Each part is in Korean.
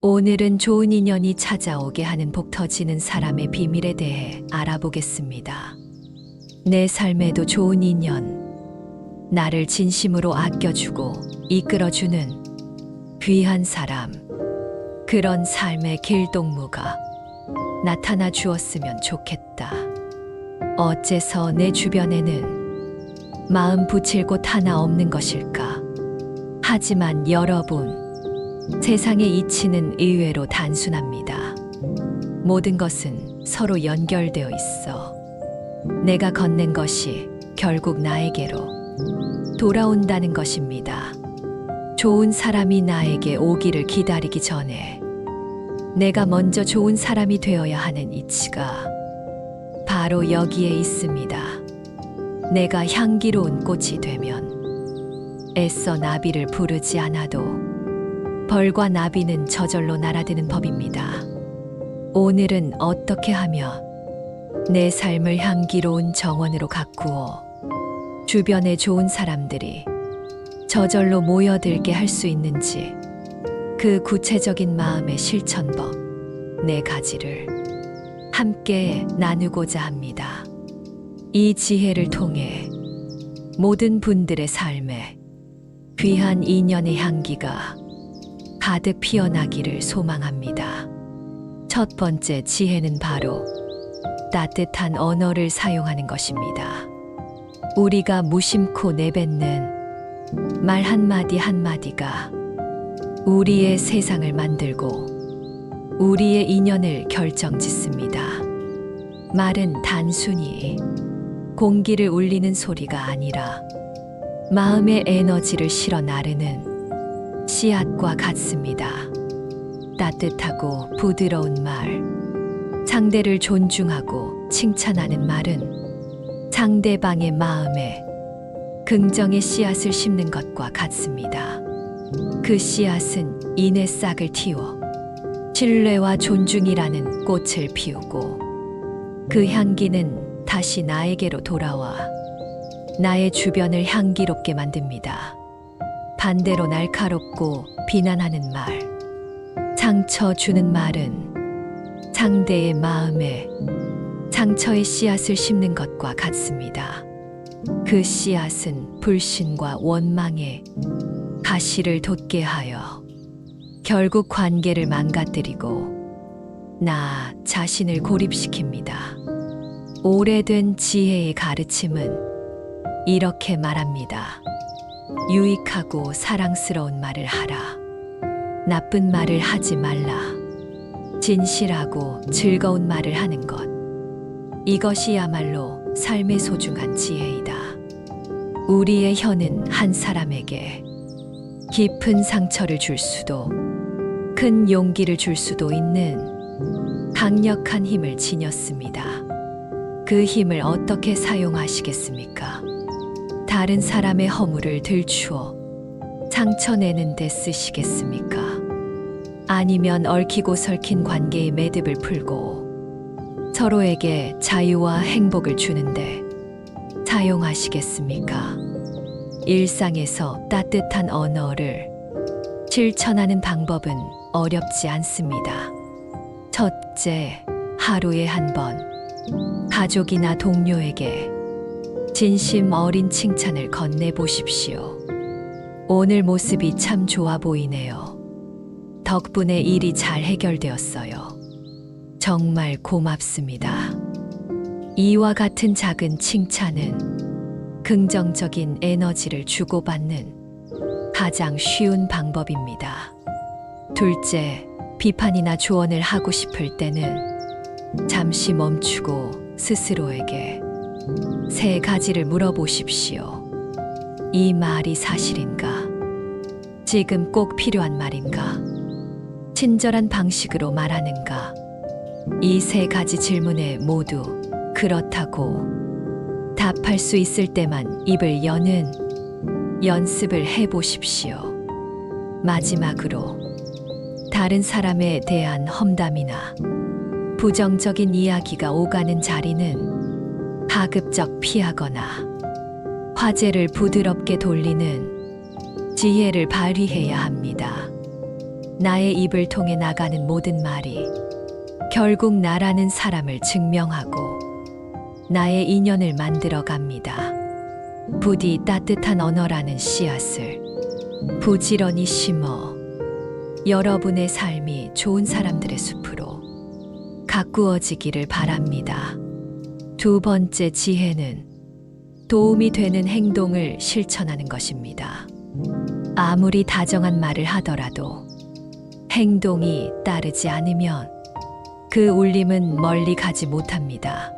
오늘은 좋은 인연이 찾아오게 하는 복 터지는 사람의 비밀에 대해 알아보겠습니다. 내 삶에도 좋은 인연, 나를 진심으로 아껴주고 이끌어주는 귀한 사람, 그런 삶의 길동무가 나타나 주었으면 좋겠다. 어째서 내 주변에는 마음 붙일 곳 하나 없는 것일까? 하지만 여러분, 세상의 이치는 의외로 단순합니다. 모든 것은 서로 연결되어 있어. 내가 건넨 것이 결국 나에게로 돌아온다는 것입니다. 좋은 사람이 나에게 오기를 기다리기 전에 내가 먼저 좋은 사람이 되어야 하는 이치가 바로 여기에 있습니다. 내가 향기로운 꽃이 되면 애써 나비를 부르지 않아도 벌과 나비는 저절로 날아드는 법입니다. 오늘은 어떻게 하며 내 삶을 향기로운 정원으로 가꾸어 주변에 좋은 사람들이 저절로 모여들게 할 수 있는지, 그 구체적인 마음의 실천법 네 가지를 함께 나누고자 합니다. 이 지혜를 통해 모든 분들의 삶에 귀한 인연의 향기가 가득 피어나기를 소망합니다. 첫 번째 지혜는 바로 따뜻한 언어를 사용하는 것입니다. 우리가 무심코 내뱉는 말 한마디 한마디가 우리의 세상을 만들고 우리의 인연을 결정짓습니다. 말은 단순히 공기를 울리는 소리가 아니라 마음의 에너지를 실어 나르는 씨앗과 같습니다. 따뜻하고 부드러운 말, 상대를 존중하고 칭찬하는 말은 상대방의 마음에 긍정의 씨앗을 심는 것과 같습니다. 그 씨앗은 인의 싹을 틔워 신뢰와 존중이라는 꽃을 피우고 그 향기는 다시 나에게로 돌아와 나의 주변을 향기롭게 만듭니다. 반대로 날카롭고 비난하는 말, 상처 주는 말은 상대의 마음에 상처의 씨앗을 심는 것과 같습니다. 그 씨앗은 불신과 원망에 가시를 돋게 하여 결국 관계를 망가뜨리고 나 자신을 고립시킵니다. 오래된 지혜의 가르침은 이렇게 말합니다. 유익하고 사랑스러운 말을 하라. 나쁜 말을 하지 말라. 진실하고 즐거운 말을 하는 것. 이것이야말로 삶의 소중한 지혜이다. 우리의 혀는 한 사람에게 깊은 상처를 줄 수도 큰 용기를 줄 수도 있는 강력한 힘을 지녔습니다. 그 힘을 어떻게 사용하시겠습니까? 다른 사람의 허물을 들추어 상처내는 데 쓰시겠습니까? 아니면 얽히고 설킨 관계의 매듭을 풀고 서로에게 자유와 행복을 주는데 사용하시겠습니까? 일상에서 따뜻한 언어를 실천하는 방법은 어렵지 않습니다. 첫째, 하루에 한 번 가족이나 동료에게 진심 어린 칭찬을 건네보십시오. 오늘 모습이 참 좋아 보이네요. 덕분에 일이 잘 해결되었어요. 정말 고맙습니다. 이와 같은 작은 칭찬은 긍정적인 에너지를 주고받는 가장 쉬운 방법입니다. 둘째, 비판이나 조언을 하고 싶을 때는 잠시 멈추고 스스로에게 세 가지를 물어보십시오. 이 말이 사실인가? 지금 꼭 필요한 말인가? 친절한 방식으로 말하는가? 이 세 가지 질문에 모두 그렇다고 답할 수 있을 때만 입을 여는 연습을 해보십시오. 마지막으로 다른 사람에 대한 험담이나 부정적인 이야기가 오가는 자리는 가급적 피하거나 화제를 부드럽게 돌리는 지혜를 발휘해야 합니다. 나의 입을 통해 나가는 모든 말이 결국 나라는 사람을 증명하고 나의 인연을 만들어 갑니다. 부디 따뜻한 언어라는 씨앗을 부지런히 심어 여러분의 삶이 좋은 사람들의 숲으로 가꾸어지기를 바랍니다. 두 번째 지혜는 도움이 되는 행동을 실천하는 것입니다. 아무리 다정한 말을 하더라도 행동이 따르지 않으면 그 울림은 멀리 가지 못합니다.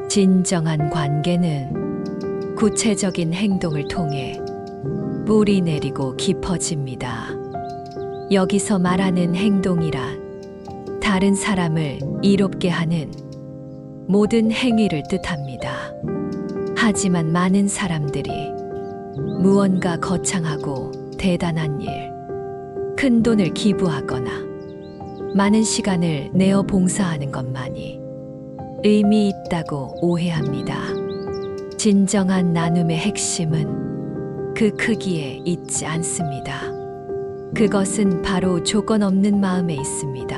진정한 관계는 구체적인 행동을 통해 뿌리 내리고 깊어집니다. 여기서 말하는 행동이란 다른 사람을 이롭게 하는 모든 행위를 뜻합니다. 하지만 많은 사람들이 무언가 거창하고 대단한 일, 큰 돈을 기부하거나 많은 시간을 내어 봉사하는 것만이 의미 있다고 오해합니다. 진정한 나눔의 핵심은 그 크기에 있지 않습니다. 그것은 바로 조건 없는 마음에 있습니다.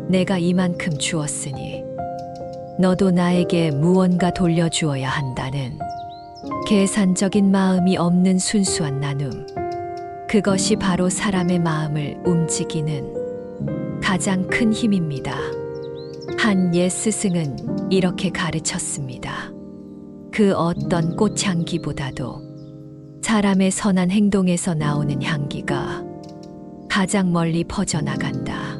내가 이만큼 주었으니 너도 나에게 무언가 돌려주어야 한다는 계산적인 마음이 없는 순수한 나눔. 그것이 바로 사람의 마음을 움직이는 가장 큰 힘입니다. 한 옛 스승은 이렇게 가르쳤습니다. 그 어떤 꽃향기보다도 사람의 선한 행동에서 나오는 향기가 가장 멀리 퍼져나간다.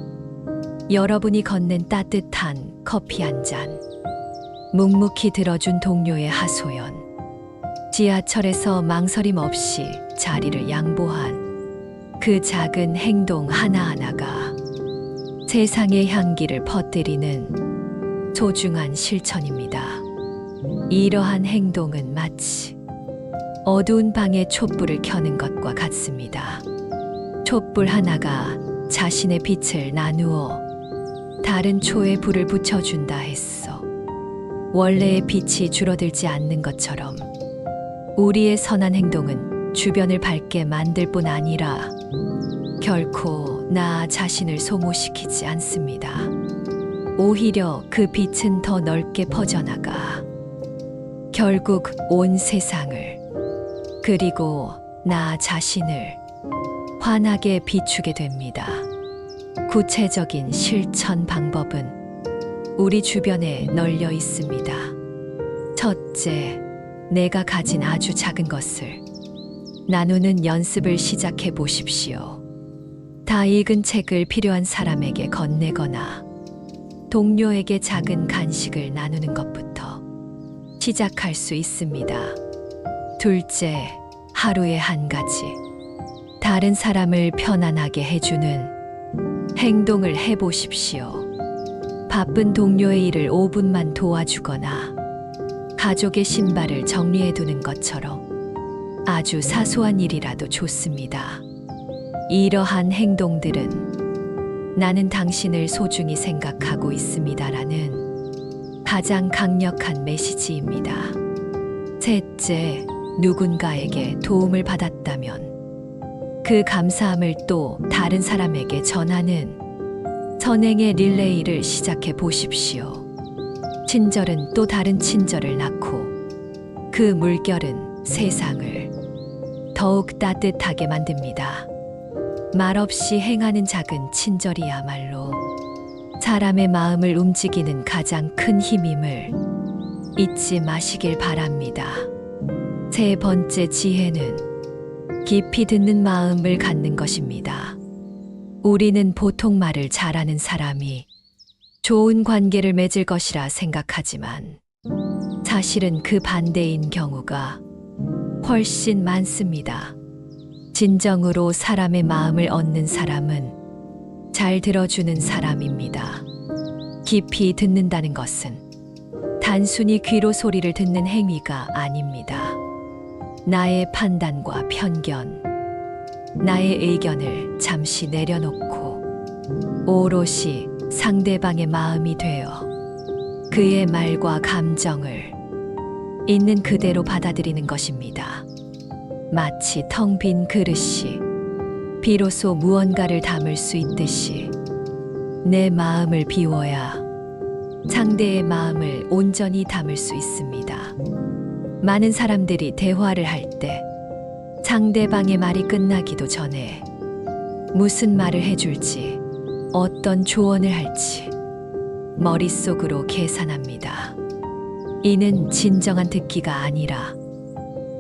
여러분이 건넨 따뜻한 커피 한 잔, 묵묵히 들어준 동료의 하소연, 지하철에서 망설임 없이 자리를 양보한 그 작은 행동 하나하나가 세상의 향기를 퍼뜨리는 소중한 실천입니다. 이러한 행동은 마치 어두운 방에 촛불을 켜는 것과 같습니다. 촛불 하나가 자신의 빛을 나누어 다른 초에 불을 붙여준다 했어. 원래의 빛이 줄어들지 않는 것처럼 우리의 선한 행동은 주변을 밝게 만들 뿐 아니라 결코 나 자신을 소모시키지 않습니다. 오히려 그 빛은 더 넓게 퍼져나가 결국 온 세상을 그리고 나 자신을 환하게 비추게 됩니다. 구체적인 실천 방법은 우리 주변에 널려 있습니다. 첫째, 내가 가진 아주 작은 것을 나누는 연습을 시작해 보십시오. 다 읽은 책을 필요한 사람에게 건네거나 동료에게 작은 간식을 나누는 것부터 시작할 수 있습니다. 둘째, 하루에 한 가지 다른 사람을 편안하게 해주는 행동을 해보십시오. 바쁜 동료의 일을 5분만 도와주거나 가족의 신발을 정리해 두는 것처럼 아주 사소한 일이라도 좋습니다. 이러한 행동들은 나는 당신을 소중히 생각하고 있습니다라는 가장 강력한 메시지입니다. 셋째, 누군가에게 도움을 받았다면 그 감사함을 또 다른 사람에게 전하는 선행의 릴레이를 시작해 보십시오. 친절은 또 다른 친절을 낳고 그 물결은 세상을 더욱 따뜻하게 만듭니다. 말없이 행하는 작은 친절이야말로 사람의 마음을 움직이는 가장 큰 힘임을 잊지 마시길 바랍니다. 세 번째 지혜는 깊이 듣는 마음을 갖는 것입니다. 우리는 보통 말을 잘하는 사람이 좋은 관계를 맺을 것이라 생각하지만 사실은 그 반대인 경우가 훨씬 많습니다. 진정으로 사람의 마음을 얻는 사람은 잘 들어주는 사람입니다. 깊이 듣는다는 것은 단순히 귀로 소리를 듣는 행위가 아닙니다. 나의 판단과 편견, 나의 의견을 잠시 내려놓고 오롯이 상대방의 마음이 되어 그의 말과 감정을 있는 그대로 받아들이는 것입니다. 마치 텅 빈 그릇이 비로소 무언가를 담을 수 있듯이 내 마음을 비워야 상대의 마음을 온전히 담을 수 있습니다. 많은 사람들이 대화를 할 때 상대방의 말이 끝나기도 전에 무슨 말을 해줄지, 어떤 조언을 할지 머릿속으로 계산합니다. 이는 진정한 듣기가 아니라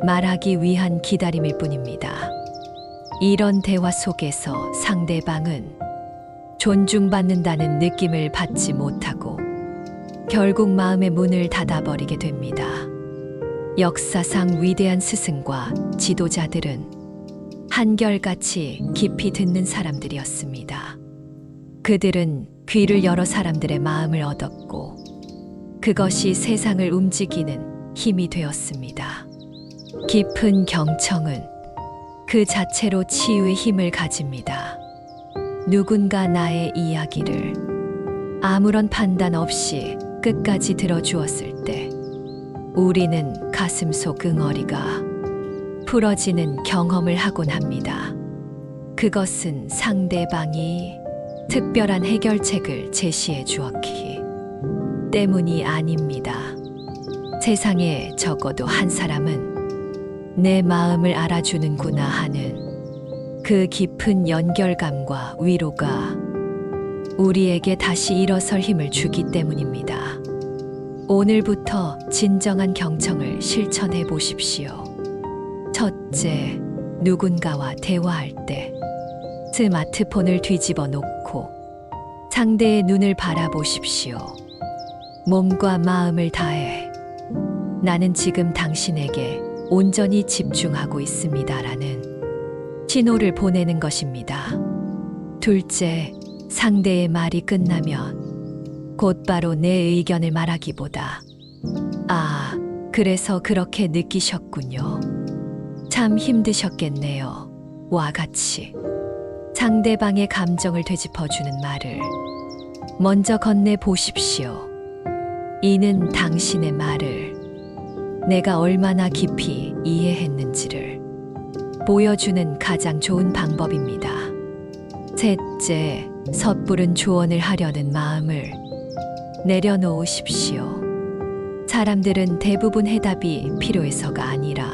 말하기 위한 기다림일 뿐입니다. 이런 대화 속에서 상대방은 존중받는다는 느낌을 받지 못하고 결국 마음의 문을 닫아버리게 됩니다. 역사상 위대한 스승과 지도자들은 한결같이 깊이 듣는 사람들이었습니다. 그들은 귀를 열어 사람들의 마음을 얻었고 그것이 세상을 움직이는 힘이 되었습니다. 깊은 경청은 그 자체로 치유의 힘을 가집니다. 누군가 나의 이야기를 아무런 판단 없이 끝까지 들어주었을 때 우리는 가슴속 응어리가 풀어지는 경험을 하곤 합니다. 그것은 상대방이 특별한 해결책을 제시해 주었기 때문이 아닙니다. 세상에 적어도 한 사람은 내 마음을 알아주는구나 하는 그 깊은 연결감과 위로가 우리에게 다시 일어설 힘을 주기 때문입니다. 오늘부터 진정한 경청을 실천해 보십시오. 첫째, 누군가와 대화할 때 스마트폰을 뒤집어 놓고 상대의 눈을 바라보십시오. 몸과 마음을 다해 나는 지금 당신에게 온전히 집중하고 있습니다라는 신호를 보내는 것입니다. 둘째, 상대의 말이 끝나면 곧바로 내 의견을 말하기보다 "아, 그래서 그렇게 느끼셨군요. 참 힘드셨겠네요. 와 같이 상대방의 감정을 되짚어주는 말을 먼저 건네 보십시오. 이는 당신의 말을 내가 얼마나 깊이 이해했는지를 보여주는 가장 좋은 방법입니다. 셋째, 섣부른 조언을 하려는 마음을 내려놓으십시오. 사람들은 대부분 해답이 필요해서가 아니라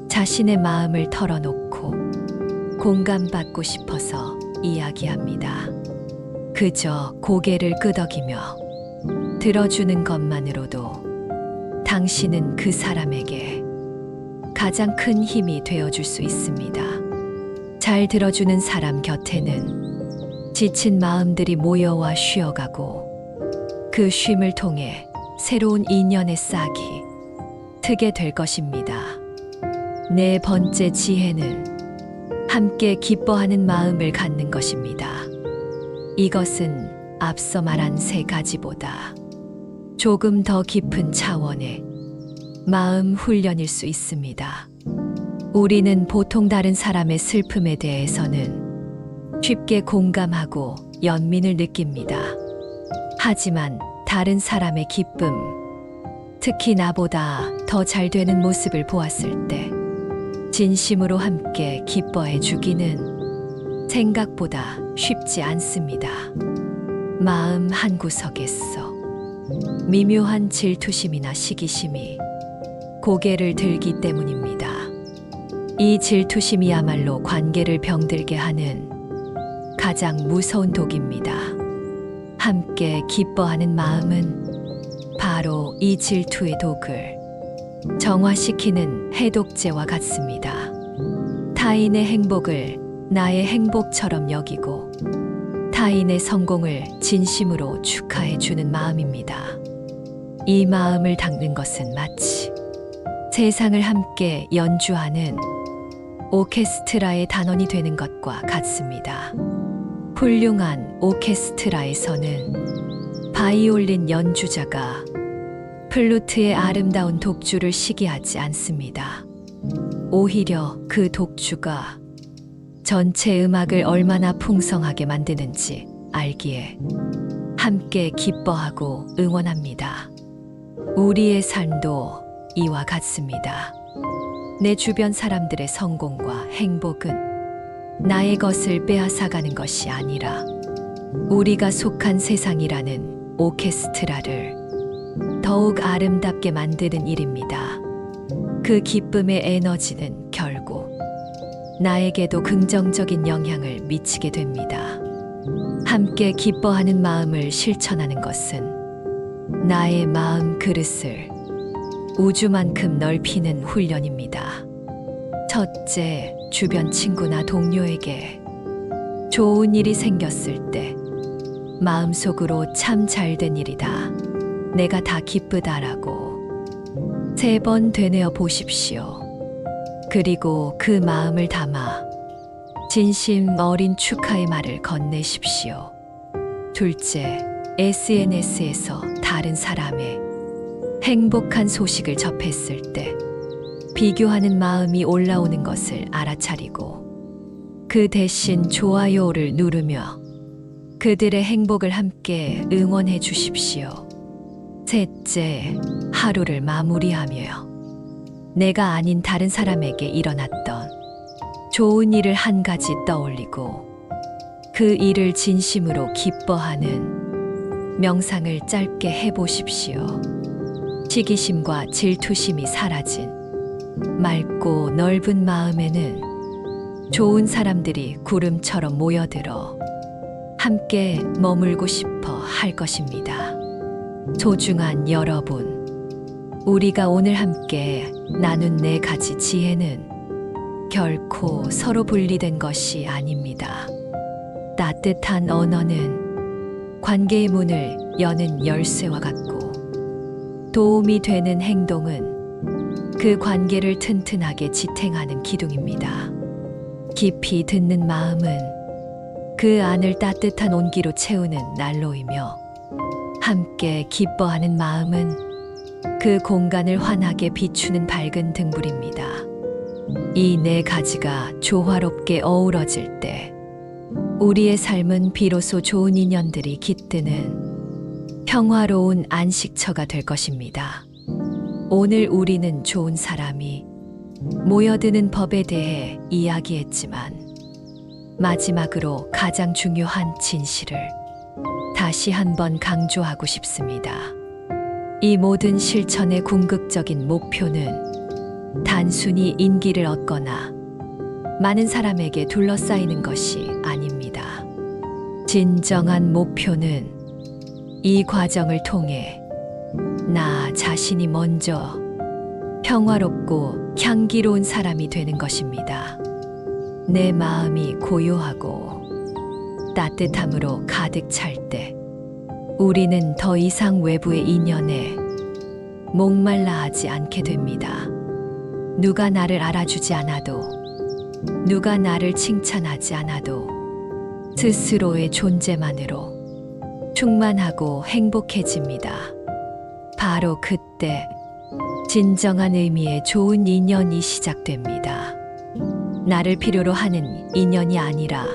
자신의 마음을 털어놓고 공감받고 싶어서 이야기합니다. 그저 고개를 끄덕이며 들어주는 것만으로도 당신은 그 사람에게 가장 큰 힘이 되어줄 수 있습니다. 잘 들어주는 사람 곁에는 지친 마음들이 모여와 쉬어가고 그 쉼을 통해 새로운 인연의 싹이 트게 될 것입니다. 네 번째 지혜는 함께 기뻐하는 마음을 갖는 것입니다. 이것은 앞서 말한 세 가지보다 조금 더 깊은 차원의 마음 훈련일 수 있습니다. 우리는 보통 다른 사람의 슬픔에 대해서는 쉽게 공감하고 연민을 느낍니다. 하지만 다른 사람의 기쁨, 특히 나보다 더 잘 되는 모습을 보았을 때 진심으로 함께 기뻐해 주기는 생각보다 쉽지 않습니다. 마음 한구석에서 미묘한 질투심이나 시기심이 고개를 들기 때문입니다. 이 질투심이야말로 관계를 병들게 하는 가장 무서운 독입니다. 함께 기뻐하는 마음은 바로 이 질투의 독을 정화시키는 해독제와 같습니다. 타인의 행복을 나의 행복처럼 여기고 타인의 성공을 진심으로 축하해 주는 마음입니다. 이 마음을 닦는 것은 마치 세상을 함께 연주하는 오케스트라의 단원이 되는 것과 같습니다. 훌륭한 오케스트라에서는 바이올린 연주자가 플루트의 아름다운 독주를 시기하지 않습니다. 오히려 그 독주가 전체 음악을 얼마나 풍성하게 만드는지 알기에 함께 기뻐하고 응원합니다. 우리의 삶도 이와 같습니다. 내 주변 사람들의 성공과 행복은 나의 것을 빼앗아가는 것이 아니라 우리가 속한 세상이라는 오케스트라를 더욱 아름답게 만드는 일입니다. 그 기쁨의 에너지는 결국 나에게도 긍정적인 영향을 미치게 됩니다. 함께 기뻐하는 마음을 실천하는 것은 나의 마음 그릇을 우주만큼 넓히는 훈련입니다. 첫째, 주변 친구나 동료에게 좋은 일이 생겼을 때 마음속으로 참 잘된 일이다. 내가 다 기쁘다라고 3번 되뇌어 보십시오. 그리고 그 마음을 담아 진심 어린 축하의 말을 건네십시오. 둘째, SNS에서 다른 사람의 행복한 소식을 접했을 때 비교하는 마음이 올라오는 것을 알아차리고 그 대신 좋아요를 누르며 그들의 행복을 함께 응원해 주십시오. 셋째, 하루를 마무리하며 내가 아닌 다른 사람에게 일어났던 좋은 일을 한 가지 떠올리고 그 일을 진심으로 기뻐하는 명상을 짧게 해보십시오. 시기심과 질투심이 사라진 맑고 넓은 마음에는 좋은 사람들이 구름처럼 모여들어 함께 머물고 싶어 할 것입니다. 소중한 여러분, 우리가 오늘 함께 나눈 4가지 지혜는 결코 서로 분리된 것이 아닙니다. 따뜻한 언어는 관계의 문을 여는 열쇠와 같고 도움이 되는 행동은 그 관계를 튼튼하게 지탱하는 기둥입니다. 깊이 듣는 마음은 그 안을 따뜻한 온기로 채우는 난로이며 함께 기뻐하는 마음은 그 공간을 환하게 비추는 밝은 등불입니다. 이 4가지가 조화롭게 어우러질 때 우리의 삶은 비로소 좋은 인연들이 깃드는 평화로운 안식처가 될 것입니다. 오늘 우리는 좋은 사람이 모여드는 법에 대해 이야기했지만 마지막으로 가장 중요한 진실을 다시 한번 강조하고 싶습니다. 이 모든 실천의 궁극적인 목표는 단순히 인기를 얻거나 많은 사람에게 둘러싸이는 것이 아닙니다. 진정한 목표는 이 과정을 통해 나 자신이 먼저 평화롭고 향기로운 사람이 되는 것입니다. 내 마음이 고요하고 따뜻함으로 가득 찰 때 우리는 더 이상 외부의 인연에 목말라 하지 않게 됩니다. 누가 나를 알아주지 않아도, 누가 나를 칭찬하지 않아도 스스로의 존재만으로 충만하고 행복해집니다. 바로 그때 진정한 의미의 좋은 인연이 시작됩니다. 나를 필요로 하는 인연이 아니라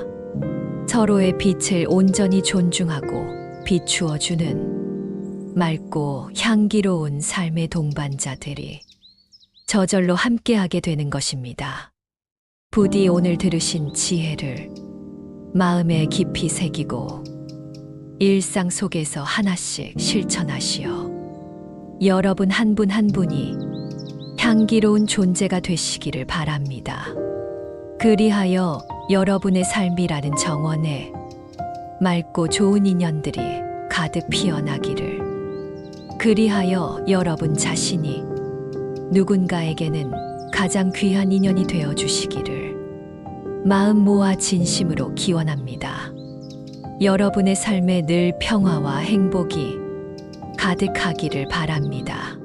서로의 빛을 온전히 존중하고 비추어주는 맑고 향기로운 삶의 동반자들이 저절로 함께하게 되는 것입니다. 부디 오늘 들으신 지혜를 마음에 깊이 새기고 일상 속에서 하나씩 실천하시어 여러분 한 분 한 분이 향기로운 존재가 되시기를 바랍니다. 그리하여 여러분의 삶이라는 정원에 맑고 좋은 인연들이 가득 피어나기를, 그리하여 여러분 자신이 누군가에게는 가장 귀한 인연이 되어 주시기를 마음 모아 진심으로 기원합니다. 여러분의 삶에 늘 평화와 행복이 가득하기를 바랍니다.